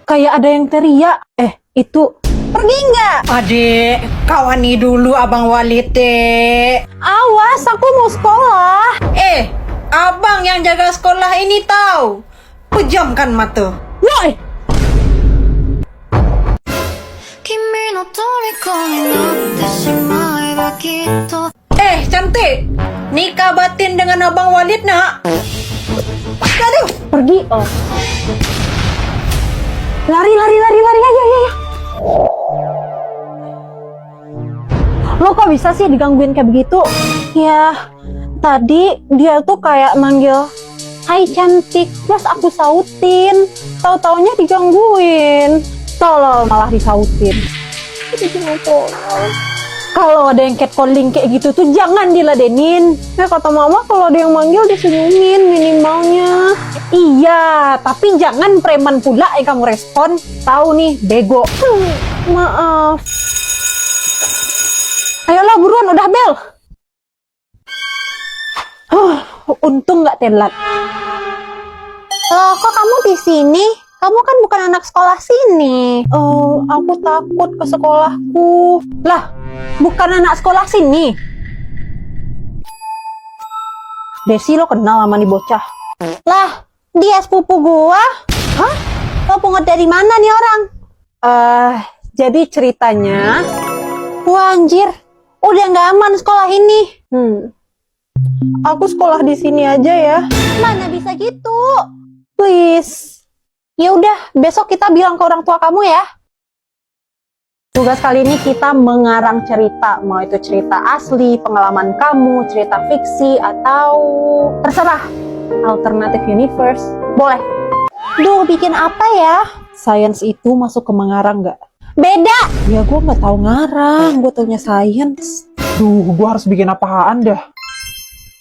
kayak ada yang teriak. Itu pergi nggak? Adik, kawani dulu Abang Walid deh. Awas, aku mau sekolah. Abang yang jaga sekolah ini tahu. Pejamkan mata. Woi, 君の虜になってしまえばきっと Cantik, nikah batin dengan Abang Walid nak. Aduh, pergi. Lari, ayo. Lo kok bisa sih digangguin kayak begitu? Ya, tadi dia tuh kayak manggil, "Hai cantik," terus aku sautin. Tahu-taunya digangguin. Tolol malah disautin. Kalau ada yang catcalling kayak gitu tuh jangan diladenin. Kata mama kalau ada yang manggil disenyumin minimalnya. Iya, tapi jangan preman pula yang kamu respon. Tahu nih, bego. Maaf. Ayolah buruan, udah bel. Untung nggak telat. Loh, kok kamu di sini? Kamu kan bukan anak sekolah sini. Aku takut ke sekolahku. Lah, bukan anak sekolah sini. Desi, lo kenal sama nih bocah? Lah, dia sepupu gua. Hah? Lo pungut dari mana nih orang? Jadi ceritanya, wah anjir, udah nggak aman sekolah ini. Aku sekolah di sini aja ya. Mana bisa gitu? Please. Ya udah, besok kita bilang ke orang tua kamu ya. Tugas kali ini kita mengarang cerita, mau itu cerita asli, pengalaman kamu, cerita fiksi, atau terserah, alternative universe, boleh. Duh, bikin apa ya? Science itu masuk ke mengarang nggak? Beda! Ya gue nggak tahu ngarang, gue taunya science. Duh, gua harus bikin apaan dah?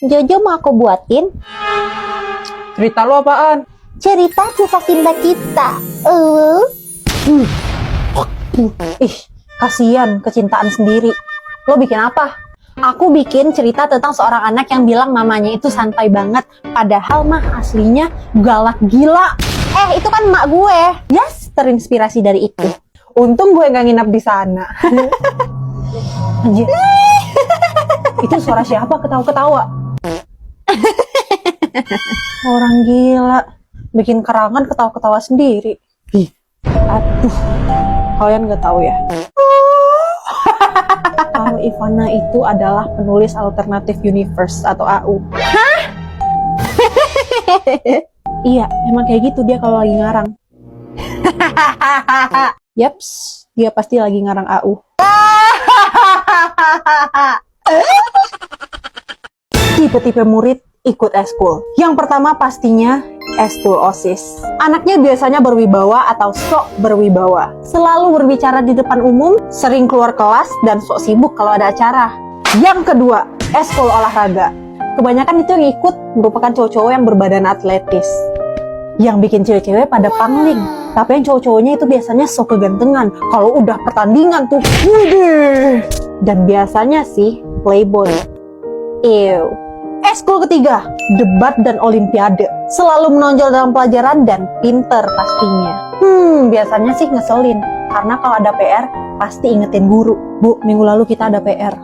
Jojo mau aku buatin? Cerita lo apaan? Cerita kisah cinta kita. Kasihan kecintaan sendiri. Lo bikin apa? Aku bikin cerita tentang seorang anak yang bilang mamanya itu santai banget, padahal mah aslinya galak gila. Itu kan emak gue. Yes, terinspirasi dari itu. Untung gue nggak nginap di sana. Anjir. Itu suara siapa ketawa-ketawa? Orang gila. Bikin karangan ketawa-ketawa sendiri. Aduh, kalian nggak tahu ya? Kalau Ivana itu adalah penulis alternative universe atau AU. Hah? Iya, emang kayak gitu dia kalau lagi ngarang. Yaps, dia pasti lagi ngarang AU. Tipe-tipe murid ikut eskul. Yang pertama pastinya eskul OSIS. Anaknya biasanya berwibawa atau sok berwibawa. Selalu berbicara di depan umum, sering keluar kelas, dan sok sibuk kalau ada acara. Yang kedua, eskul olahraga. Kebanyakan itu yang ikut merupakan cowok-cowok yang berbadan atletis. Yang bikin cewek-cewek pada pangling. Tapi yang cowok-cowoknya itu biasanya sok kegantengan. Kalau udah pertandingan tuh, wuih. Dan biasanya sih, playboy. Ew. Eskul ketiga, debat dan olimpiade. Selalu menonjol dalam pelajaran dan pinter pastinya. Biasanya sih ngeselin. Karena kalau ada PR, pasti ingetin guru. Bu, minggu lalu kita ada PR.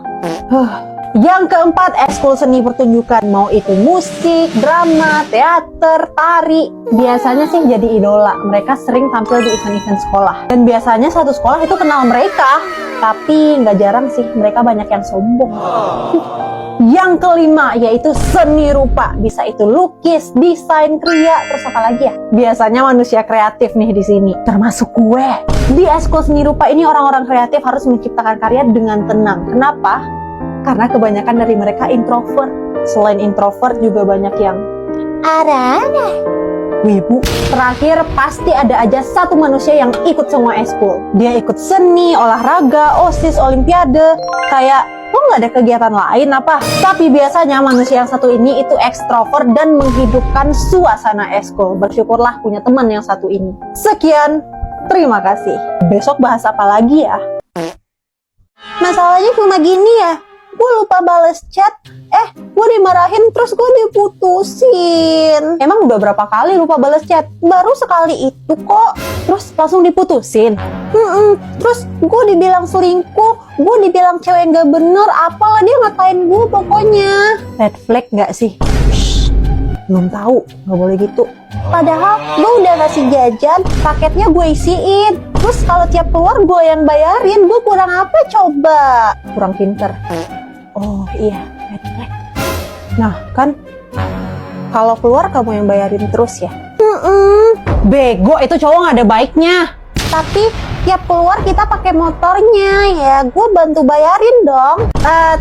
Yang keempat, eskul seni pertunjukan. Mau itu musik, drama, teater, tari. Biasanya sih jadi idola. Mereka sering tampil di event-event sekolah. Dan biasanya satu sekolah itu kenal mereka. Tapi nggak jarang sih, mereka banyak yang sombong. Yang kelima, yaitu seni rupa. Bisa itu lukis, desain, kriya, terus apa lagi ya? Biasanya manusia kreatif nih di sini, termasuk gue. Di eskul seni rupa ini orang-orang kreatif harus menciptakan karya dengan tenang. Kenapa? Karena kebanyakan dari mereka introvert. Selain introvert juga banyak yang wibu. Terakhir, pasti ada aja satu manusia yang ikut semua eskul. Dia ikut seni, olahraga, OSIS, olimpiade. Kayak, lo nggak ada kegiatan lain apa? Tapi biasanya manusia yang satu ini itu ekstrovert dan menghidupkan suasana eskul. Bersyukurlah punya teman yang satu ini. Sekian, terima kasih. Besok bahas apa lagi ya? Masalahnya cuma gini ya. gue lupa bales chat, gue dimarahin terus gue diputusin. Emang udah berapa kali lupa bales chat? Baru sekali itu kok. Terus langsung diputusin. Terus gue dibilang selingkuh, gue dibilang cewek gak bener, apalah dia ngatain gue pokoknya. Red flag gak sih? Shh, belum tahu, gak boleh gitu. Padahal gue udah kasih jajan, paketnya gue isiin. Terus kalau tiap keluar gue yang bayarin, gue kurang apa coba? Kurang pinter. Oh iya, red flag. Nah kan, kalau keluar kamu yang bayarin terus ya? Bego, itu cowok gak ada baiknya. Tapi tiap keluar kita pakai motornya ya, gue bantu bayarin dong.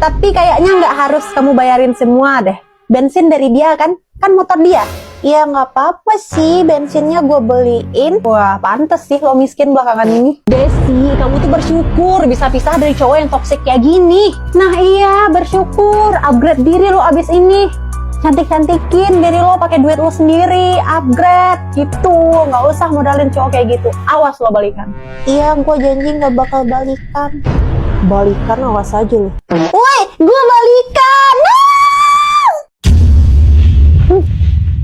Tapi kayaknya nggak harus kamu bayarin semua deh. Bensin dari dia kan motor dia. Ya nggak apa-apa sih, bensinnya gue beliin. Wah pantes sih lo miskin belakangan ini. Desi, kamu tuh bersyukur bisa pisah dari cowok yang toksik kayak gini. Nah iya, bersyukur. Upgrade diri lo abis ini. Cantik-cantikin diri lo pakai duit lo sendiri, upgrade gitu, nggak usah modalin cowok kayak gitu. Awas lo balikan. Iya, gue janji nggak bakal balikan. Balikan awas aja lo. Woi, gue balikan.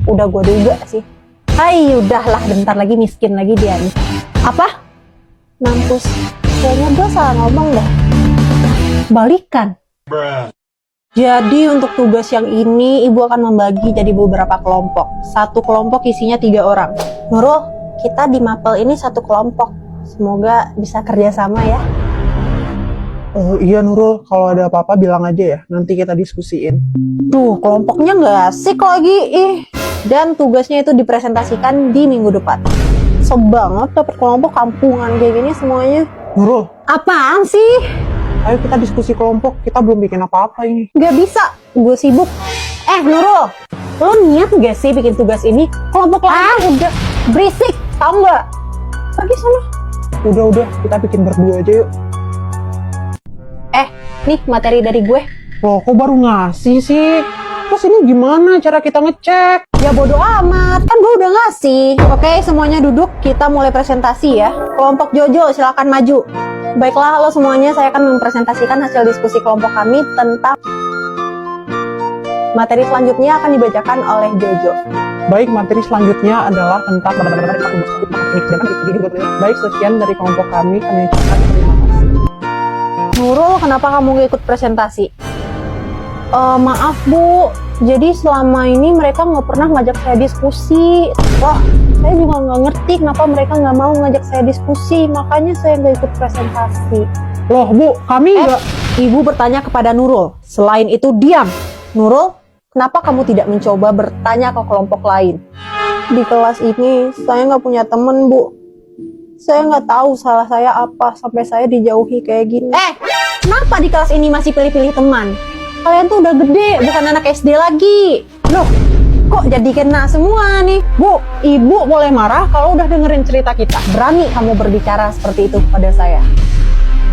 Udah gue duga sih. Hai, udahlah, bentar lagi miskin lagi dia nih. Apa? Mampus. Kayaknya gue salah ngomong deh. Balikan. Jadi untuk tugas yang ini, ibu akan membagi jadi beberapa kelompok. Satu kelompok isinya 3 orang. Nurul, kita di Mapel ini satu kelompok. Semoga bisa kerjasama ya. Oh iya Nurul, kalau ada apa-apa bilang aja ya, nanti kita diskusiin. Duh, kelompoknya nggak asik lagi. Dan tugasnya itu dipresentasikan di minggu depan. Sob banget dapet kelompok kampungan kayak gini semuanya. Nurul, Apaan sih? ayo kita diskusi kelompok, kita belum bikin apa-apa ini. Gak bisa, gue sibuk. Nurul, lo niat gak sih bikin tugas ini? Kelompok lain udah berisik, tau gak? Pergi sana. Udah, kita bikin berdua aja yuk. Nih materi dari gue. Loh, kok baru ngasih sih? Terus ini gimana cara kita ngecek? Ya bodo amat, kan gue udah ngasih. Oke, semuanya duduk, kita mulai presentasi ya. Kelompok Jojo, silakan maju. Baiklah, halo semuanya, saya akan mempresentasikan hasil diskusi kelompok kami tentang materi selanjutnya akan dibacakan oleh Jojo. Baik, materi selanjutnya adalah tentang baik, sekian dari kelompok kami ucapkan terima kasih. Nurul, kenapa kamu gak ikut presentasi? Maaf Bu, jadi selama ini mereka nggak pernah ngajak saya diskusi. Wah, saya juga nggak ngerti kenapa mereka nggak mau ngajak saya diskusi, makanya saya nggak ikut presentasi. Loh Bu, kami nggak... Ibu bertanya kepada Nurul, selain itu diam. Nurul, kenapa kamu tidak mencoba bertanya ke kelompok lain? Di kelas ini, saya nggak punya temen Bu. Saya nggak tahu salah saya apa, sampai saya dijauhi kayak gini. Kenapa di kelas ini masih pilih-pilih teman? Kalian tuh udah gede, bukan anak SD lagi. Loh, kok jadi kena semua nih? Bu, ibu boleh marah kalau udah dengerin cerita kita. Berani kamu berbicara seperti itu kepada saya.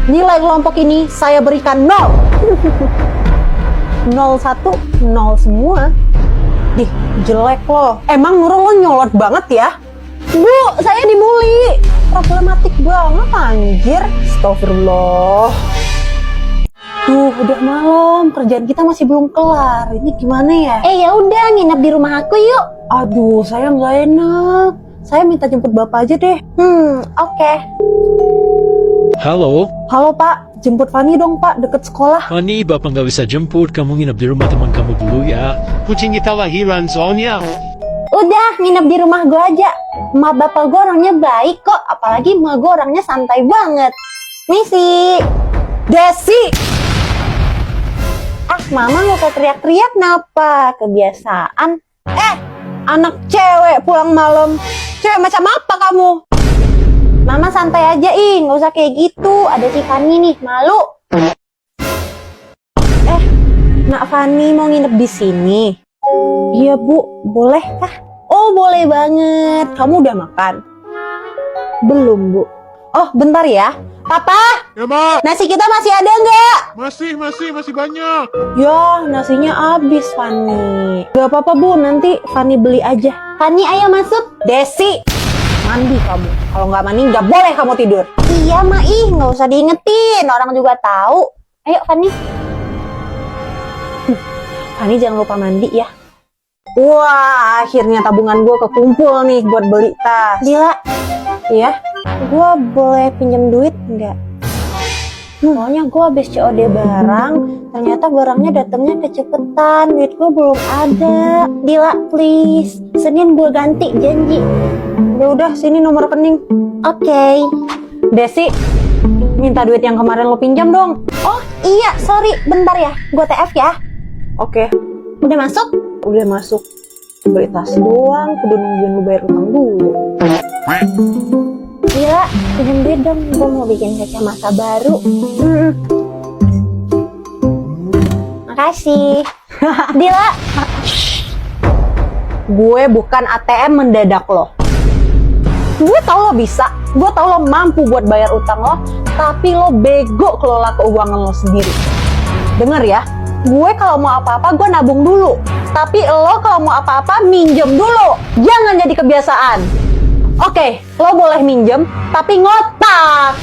Nilai kelompok ini saya berikan 0. 0, 1, 0 semua. Dih, jelek loh. Emang Nurul lo nyolot banget ya? Bu, saya dibully. Problematik banget anjir. Astagfirullah. Duh, udah malam, kerjaan kita masih belum kelar. Ini gimana ya? Ya udah, nginep di rumah aku yuk. Aduh, saya nggak enak. Saya minta jemput bapak aja deh. Oke. Halo, Halo Pak, jemput Fani dong Pak, deket sekolah. Fani, bapak nggak bisa jemput, kamu nginep di rumah teman kamu dulu ya. Kucing kita lahiran soalnya. Udah, nginep di rumah gue aja. Emak bapak gue orangnya baik kok, apalagi emak gue orangnya santai banget. Misi, Desi. Mama gak usah teriak-teriak, kenapa? Kebiasaan. Anak cewek pulang malam. Cewek macam apa kamu? Mama santai aja, gak usah kayak gitu. Ada si Fani nih, malu. Nak Fani mau nginep di sini? Iya Bu, boleh kah? Oh boleh banget. Kamu udah makan? Belum Bu. Oh bentar ya. Papa, Ya, Mak. nasi kita masih ada nggak? Masih banyak. Ya, nasinya habis, Fani. Gak apa-apa, Bu. Nanti Fani beli aja. Fani, ayo masuk. Desi, mandi kamu. Kalau nggak mandi, nggak boleh kamu tidur. Iya, Ma. Nggak usah diingetin. Orang juga tahu. Ayo, Fani. Fanny jangan lupa mandi ya. Wah, akhirnya tabungan gue kekumpul nih buat beli tas. Dila, iya? Gue boleh pinjam duit nggak? Soalnya gue habis COD barang, ternyata barangnya datangnya kecepetan, duit gue belum ada. Dila, please, Senin gue ganti, janji. Udah, sini nomor rekening. Oke. Desi, minta duit yang kemarin lo pinjam dong. Oh iya, sorry, bentar ya, gue TF ya. Oke. Udah masuk? Udah masuk. Beli tas doang, kudu nungguin lu bayar utang dulu. Gila, pinjam duit dong, gue mau bikin kacamata baru. Makasih. Dila. Gue bukan ATM mendadak lo. Gue tau lo bisa, gue tau lo mampu buat bayar utang lo, tapi lo bego kelola keuangan lo sendiri. Dengar ya, gue kalau mau apa-apa gue nabung dulu, tapi lo kalau mau apa-apa minjem dulu. Jangan jadi kebiasaan. Oke, lo boleh minjem, tapi ngotak.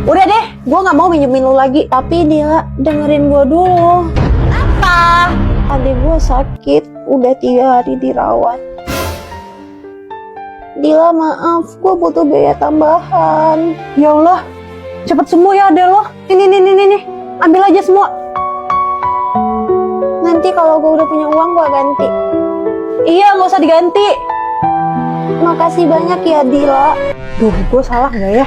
Udah deh, gue gak mau minjemin lo lagi. Tapi dia dengerin gue dulu. Apa? Adik gue sakit, udah 3 hari dirawat. Dila maaf, gue butuh biaya tambahan. Ya Allah, cepet sembuh ya adek lo. Ini, ambil aja semua. Nanti kalau gue udah punya uang gue ganti. Iya, gak usah diganti. Makasih banyak ya Dila. Duh, gue salah gak ya?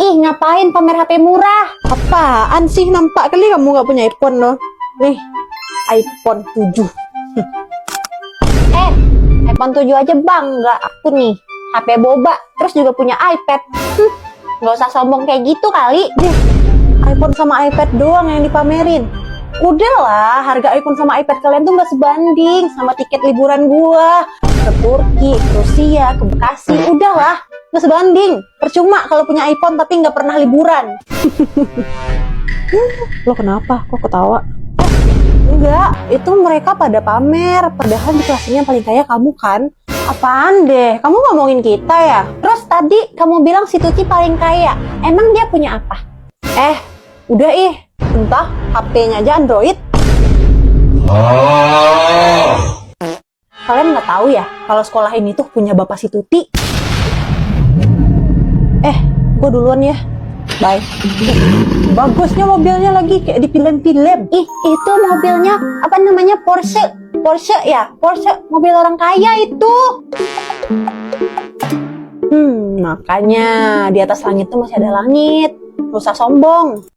Ih, ngapain pamer HP murah? Apaan sih? Nampak kali kamu gak punya iPhone loh. Nih, iPhone 7. iPhone 7 aja bangga aku nih. HP boba, terus juga punya iPad. Gak usah sombong kayak gitu kali. Deh, iPhone sama iPad doang yang dipamerin. Udahlah, harga iPhone sama iPad kalian tuh gak sebanding sama tiket liburan gua ke Turki, ke Rusia, ke Bekasi. Udahlah, gak sebanding. Percuma kalau punya iPhone tapi gak pernah liburan. Lo kenapa? Kok ketawa? Enggak, itu mereka pada pamer. Padahal di kelas ini yang paling kaya kamu kan? Apaan deh? Kamu ngomongin kita ya? Terus tadi kamu bilang si Tuti paling kaya. Emang dia punya apa? Udah entah HP-nya aja Android. Kalian nggak tahu ya kalau sekolah ini tuh punya bapak si Tuti. Gue duluan ya. Bye. Bagusnya mobilnya lagi kayak di film-film. Ih, itu mobilnya apa namanya? Porsche ya? Porsche, mobil orang kaya itu. Makanya di atas langit tuh masih ada langit. Gak usah sombong.